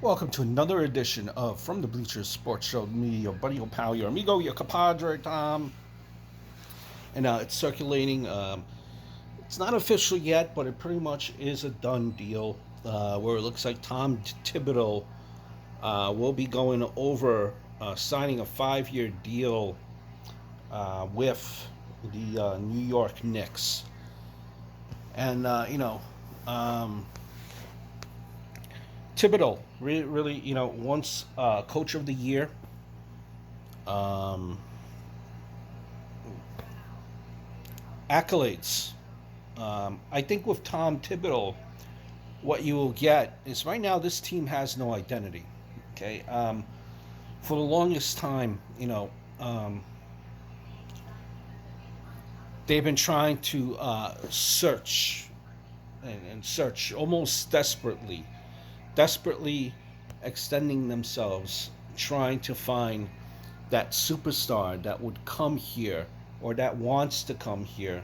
Welcome to another edition of From the Bleachers Sports Show. Me, your buddy, your pal, your amigo, your compadre, Thom. And it's circulating. It's not official yet, but it pretty much is a done deal where it looks like Tom Thibodeau will be going over signing a 5-year deal with the New York Knicks. And, Thibodeau, really, once coach of the year. Um, Accolades. I think with Tom Thibodeau, what you will get is right now this team has no identity. Okay, for the longest time, they've been trying to search and search almost desperately extending themselves, trying to find that superstar that would come here or that wants to come here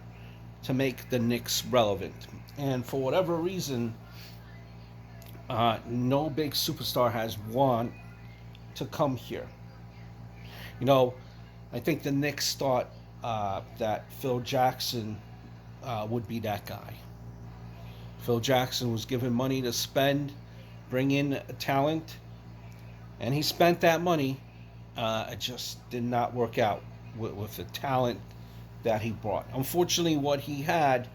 to make the Knicks relevant. And for whatever reason, no big superstar has want to come here. You know, I think the Knicks thought that Phil Jackson would be that guy. Phil Jackson was given money to spend, bring in talent, and he spent that money. It just did not work out with the talent that he brought. Unfortunately, what he had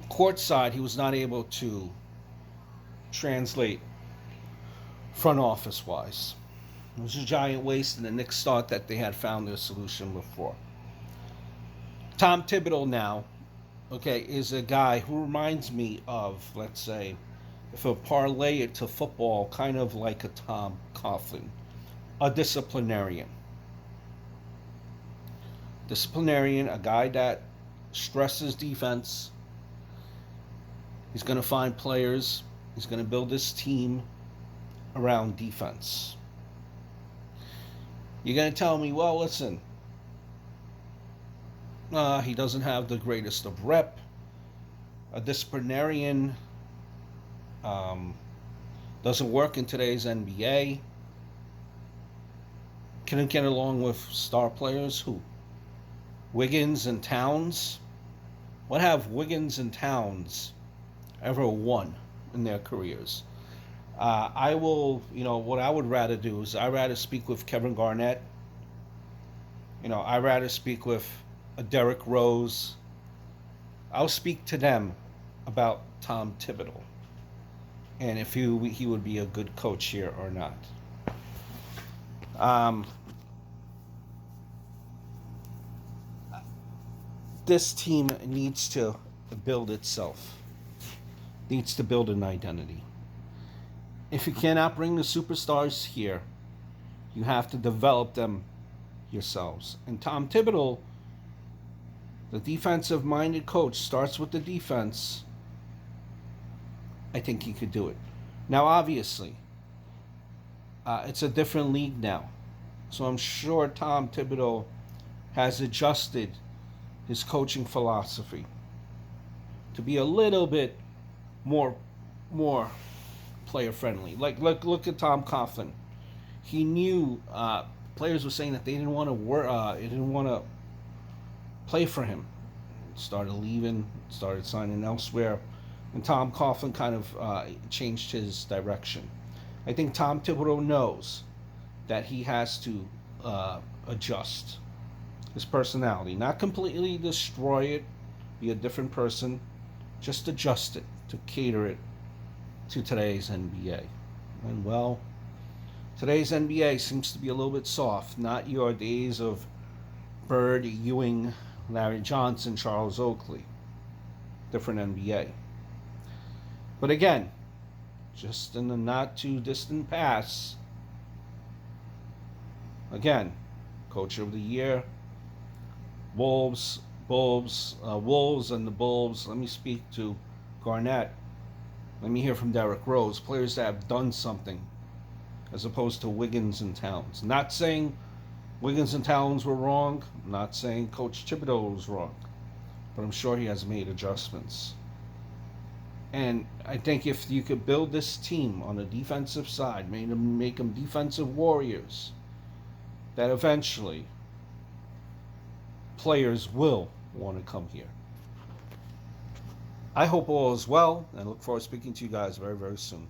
courtside, he was not able to translate front office wise. It was a giant waste, and the Knicks thought that they had found their solution before. Tom Thibodeau now, okay, is a guy who reminds me of, let's say, if I parlay it to football, kind of like a Tom Coughlin, a disciplinarian. Disciplinarian, a guy that stresses defense. He's going to find players. He's going to build this team around defense. You're going to tell me, well, listen, he doesn't have the greatest of rep. A disciplinarian doesn't work in today's NBA. Can it get along with star players? Who? Wiggins and Towns? What have Wiggins and Towns ever won in their careers? I will, what I would rather do is I'd rather speak with Kevin Garnett. I'd rather speak with a Derrick Rose. I'll speak to them about Tom Thibodeau and if he would be a good coach here or not. Um, this team needs to build itself, needs to build an identity. If you cannot bring the superstars here, you have to develop them yourselves. And Tom Thibodeau, the defensive minded coach, starts with the defense. I think he could do it. Now, obviously, it's a different league now. So I'm sure Tom Thibodeau has adjusted his coaching philosophy to be a little bit more player friendly. Like look at Tom Coughlin. He knew players were saying that they didn't want to work. They didn't want to play for him. Started leaving. Started signing elsewhere. And Tom Coughlin kind of changed his direction. I think Tom Thibodeau knows that he has to adjust his personality, not completely destroy it, be a different person, just adjust it to cater it to today's NBA. And well, today's NBA seems to be a little bit soft, not your days of Bird, Ewing, Larry Johnson, Charles Oakley. Different NBA. But again, just in the not too distant past, again, Coach of the Year, Wolves, and the Bulls. Let me speak to Garnett. Let me hear from Derrick Rose, players that have done something, as opposed to Wiggins and Towns. Not saying Wiggins and Towns were wrong. I'm not saying Coach Thibodeau was wrong, but I'm sure he has made adjustments. And I think if you could build this team on the defensive side, make them defensive warriors, that eventually players will want to come here. I hope all is well and look forward to speaking to you guys very, very soon.